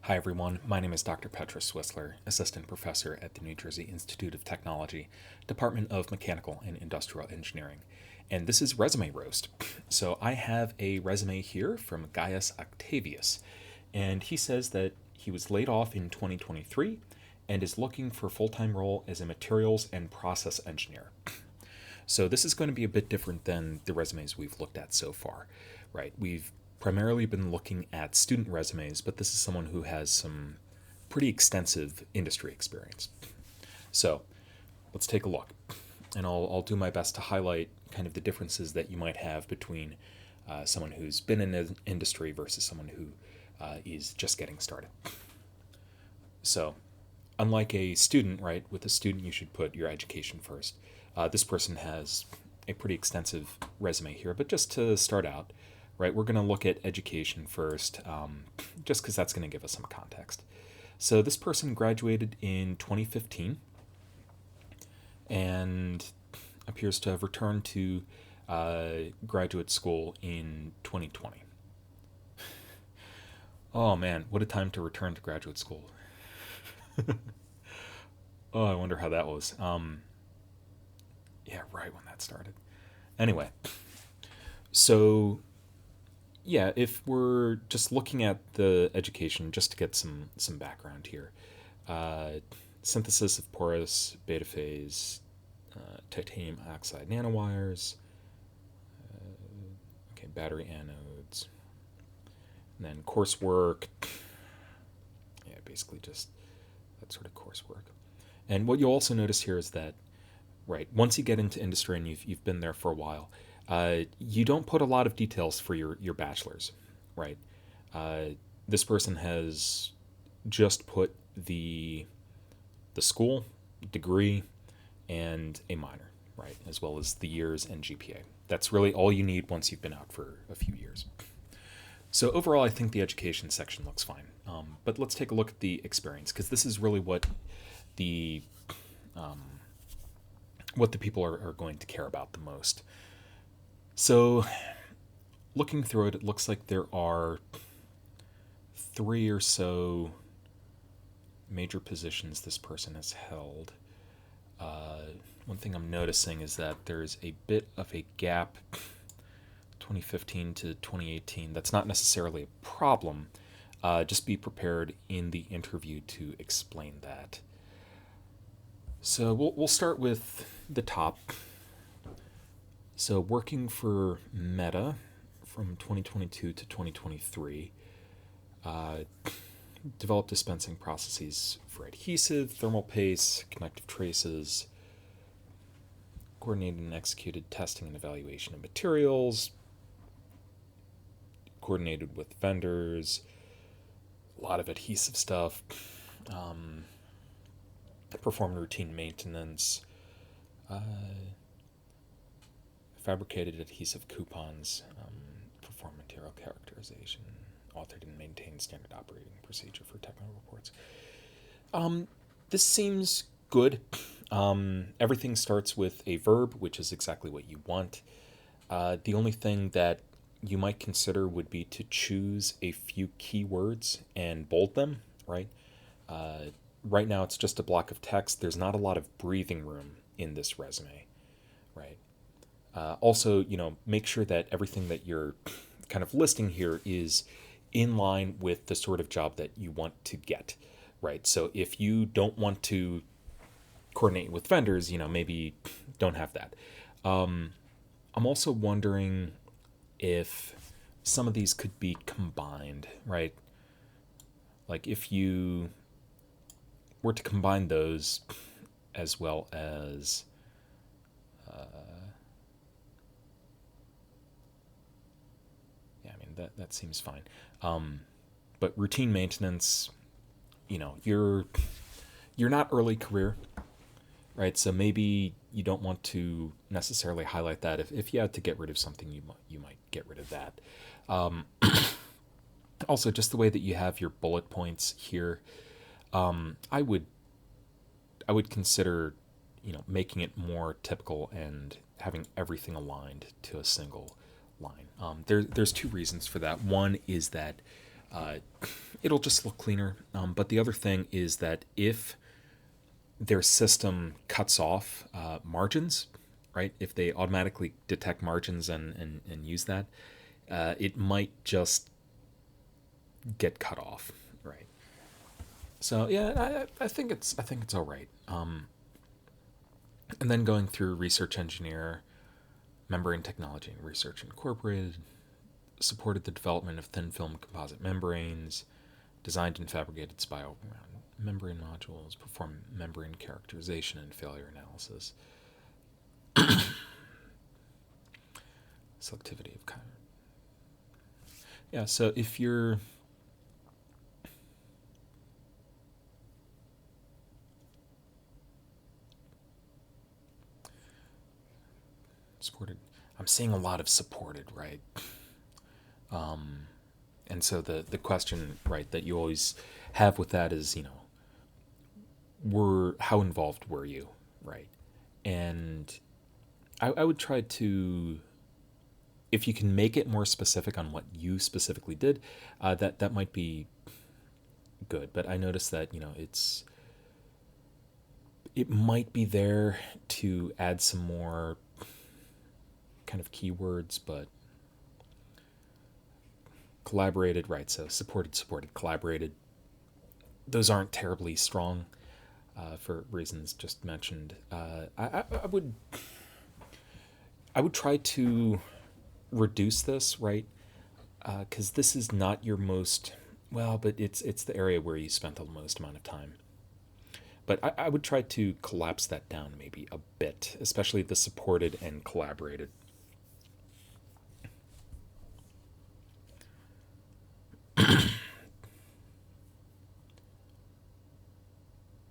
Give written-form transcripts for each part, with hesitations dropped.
Hi everyone, my name is Dr. Petra Swissler, Assistant Professor at the New Jersey Institute of Technology, Department of Mechanical and Industrial Engineering. And this is Resume Roast. So I have a resume here from Gaius Octavius, and he says that he was laid off in 2023 and is looking for a full-time role as a materials and process engineer. So this is going to be a bit different than the resumes we've looked at so far, right? We've primarily been looking at student resumes, but this is someone who has some pretty extensive industry experience. So let's take a look. And I'll do my best to highlight kind of the differences that you might have between someone who's been in an industry versus someone who is just getting started. So, unlike a student, right, with a student you should put your education first. This person has a pretty extensive resume here, but just to start out, right, we're going to look at education first, just because that's going to give us some context. So this person graduated in 2015 and appears to have returned to graduate school in 2020. Oh man, what a time to return to graduate school. Oh, I wonder how that was. Yeah, right when that started. Anyway, so yeah, if we're just looking at the education, just to get some background here, uh, synthesis of porous beta phase, titanium oxide nanowires, okay, battery anodes, and then coursework. Yeah, basically just that sort of coursework. And what you'll also notice here is that, right, once you get into industry and you've been there for a while, you don't put a lot of details for your bachelor's, right? Uh, this person has just put the school, degree, and a minor, right, as well as the years and GPA. That's really all you need once you've been out for a few years. So overall, I think the education section looks fine. But let's take a look at the experience, because this is really the um, what the people are going to care about the most. So, looking through it, it looks like there are 3 or so major positions this person has held. One thing I'm noticing is that there's a bit of a gap, 2015 to 2018. That's not necessarily a problem. Just be prepared in the interview to explain that. So we'll start with the top. So working for Meta from 2022 to 2023, developed dispensing processes for adhesive, thermal paste, connective traces, coordinated and executed testing and evaluation of materials, coordinated with vendors, a lot of adhesive stuff, performed routine maintenance, fabricated adhesive coupons, performed material characterization, authored and maintained standard operating procedure for technical reports. This seems good. Everything starts with a verb, which is exactly what you want. The only thing that you might consider would be to choose a few keywords and bold them, right? Right now, it's just a block of text. There's not a lot of breathing room in this resume, right? Also, make sure that everything that you're kind of listing here is in line with the sort of job that you want to get, right? So if you don't want to coordinate with vendors, maybe don't have that. I'm also wondering if some of these could be combined, right? Like if you were to combine those as well as that seems fine. But routine maintenance, you're not early career, right? So maybe you don't want to necessarily highlight that. If you had to get rid of something, you might get rid of that. Also, just the way that you have your bullet points here, I would consider making it more typical and having everything aligned to a single line. There's 2 reasons for that. One is that It'll just look cleaner. But the other thing is that if their system cuts off margins, right? If they automatically detect margins and use that, it might just get cut off, right? So yeah, I think it's all right. And then going through research engineer, membrane technology and research incorporated, supported the development of thin film composite membranes, designed and fabricated spiral membrane modules, performed membrane characterization and failure analysis, selectivity of kind. Yeah, so if you're supported, I'm seeing a lot of supported, right? And so the question, right, that you always have with that is, how involved were you, right? And I would try to, if you can make it more specific on what you specifically did, that might be good. But I noticed that it might be there to add some more kind of keywords, but collaborated, right? So supported, collaborated. Those aren't terribly strong for reasons just mentioned. I would try to reduce this, right? Because this is not your most well, but it's the area where you spent the most amount of time. But I would try to collapse that down maybe a bit, especially the supported and collaborated.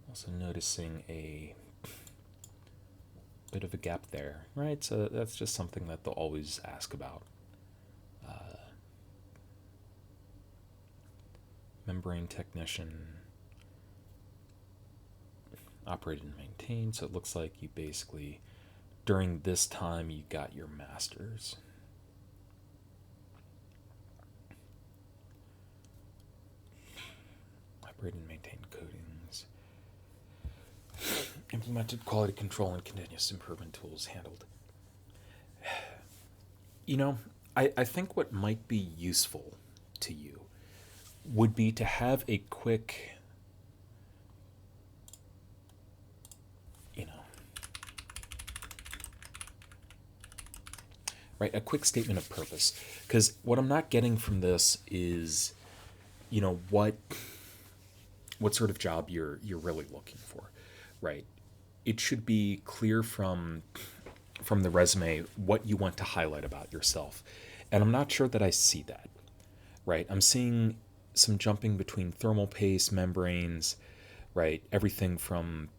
Also noticing a bit of a gap there, right? So that's just something that they'll always ask about. Membrane technician, operated and maintained. So it looks like you basically, during this time, you got your master's. Operated and maintained coatings. Implemented quality control and continuous improvement tools handled. I think what might be useful to you would be to have a quick, right, a quick statement of purpose. Because what I'm not getting from this is, what sort of job you're really looking for, right? It should be clear from the resume what you want to highlight about yourself. And I'm not sure that I see that, right? I'm seeing some jumping between thermal paste, membranes, right? Everything from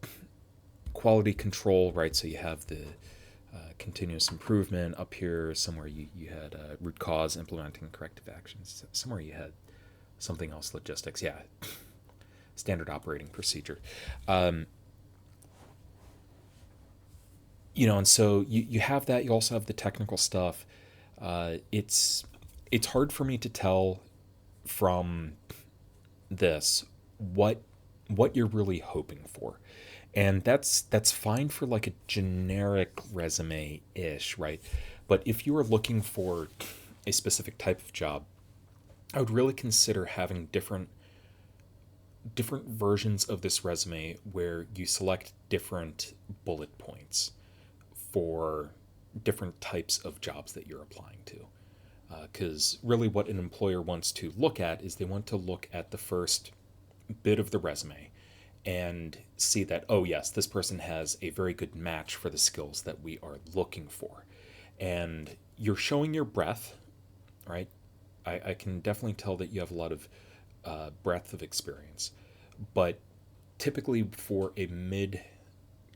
quality control, right? So you have the continuous improvement up here. Somewhere you had root cause, implementing corrective actions. Somewhere you had something else, logistics. Yeah, standard operating procedure. And so you have that. You also have the technical stuff. It's hard for me to tell from this what you're really hoping for, and that's fine for like a generic resume ish, right? But if you are looking for a specific type of job, I would really consider having different versions of this resume where you select different bullet points for different types of jobs that you're applying to. Because really, what an employer wants to look at is they want to look at the first bit of the resume and see that, oh, yes, this person has a very good match for the skills that we are looking for. And you're showing your breadth, right? I can definitely tell that you have a lot of breadth of experience. But typically, for a mid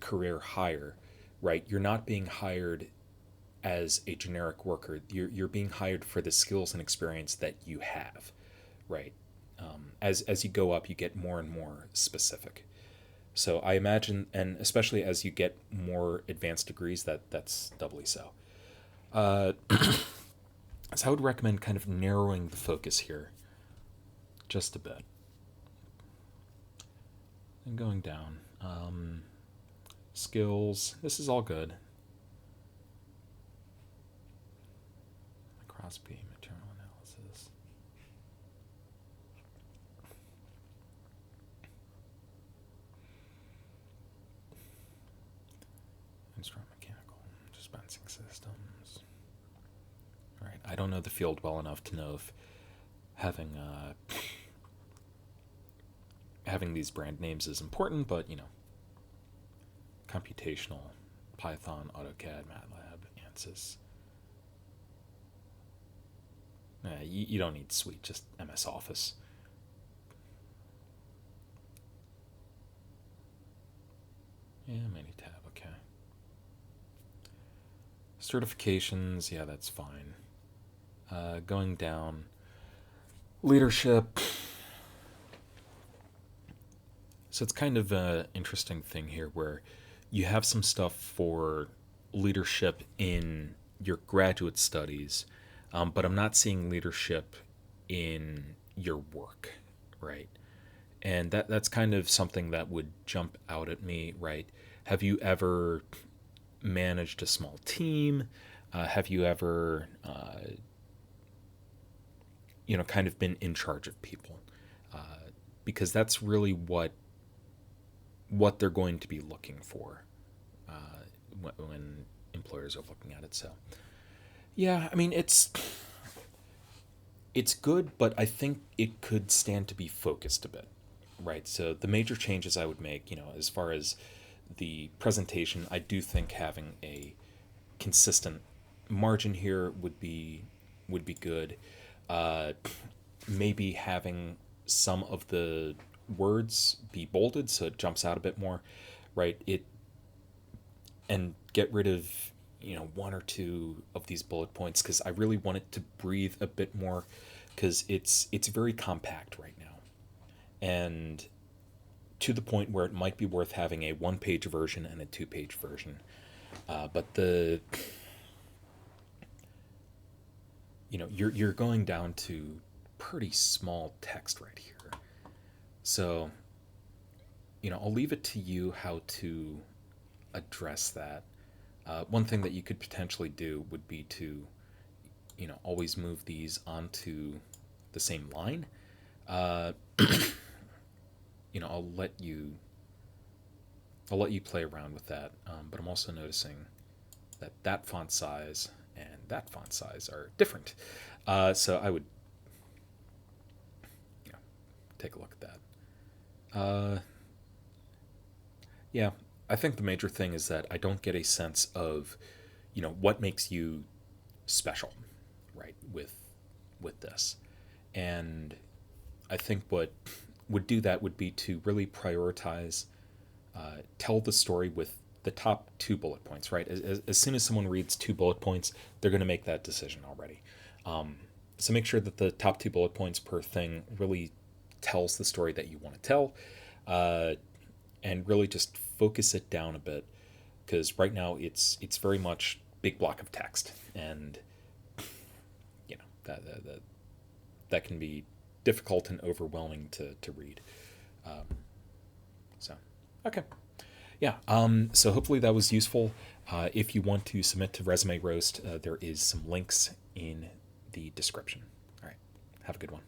career hire, right, you're not being hired as a generic worker. You're being hired for the skills and experience that you have, right? As you go up, you get more and more specific. So I imagine, and especially as you get more advanced degrees, that's doubly so. So I would recommend kind of narrowing the focus here. just a bit. And going down. Skills. This is all good. Microscopy, material analysis. Instrument-mechanical, dispensing systems. All right, I don't know the field well enough to know if having having these brand names is important, but computational, Python, AutoCAD, MATLAB, ANSYS. You don't need Suite, just MS Office. Yeah, Minitab, okay. Certifications, yeah, that's fine. Going down. Leadership. So it's kind of an interesting thing here where you have some stuff for leadership in your graduate studies, but I'm not seeing leadership in your work, right? And that's kind of something that would jump out at me, right? Have you ever managed a small team? Have you ever, kind of been in charge of people? Because that's really what they're going to be looking for when employers are looking at it. So, yeah, I mean it's good, but I think it could stand to be focused a bit, right? So the major changes I would make, as far as the presentation, I do think having a consistent margin here would be good. Uh, Maybe having some of the words be bolded so it jumps out a bit more, right? And get rid of one or two of these bullet points because I really want it to breathe a bit more because it's very compact right now, and to the point where it might be worth having a one-page version and a two-page version. But you're going down to pretty small text right here. So, I'll leave it to you how to address that. One thing that you could potentially do would be to, always move these onto the same line. Uh, I'll let you play around with that. But I'm also noticing that font size and that font size are different. So I would, take a look at that. Yeah, I think the major thing is that I don't get a sense of, what makes you special, right, with this. And I think what would do that would be to really prioritize, tell the story with the top two bullet points, right? As soon as someone reads two bullet points, they're going to make that decision already. So make sure that the top two bullet points per thing really tells the story that you want to tell, and really just focus it down a bit, because right now it's very much big block of text, and that can be difficult and overwhelming to read. So okay. Yeah, so hopefully that was useful. If you want to submit to Resume Roast, there is some links in the description. All right, have a good one.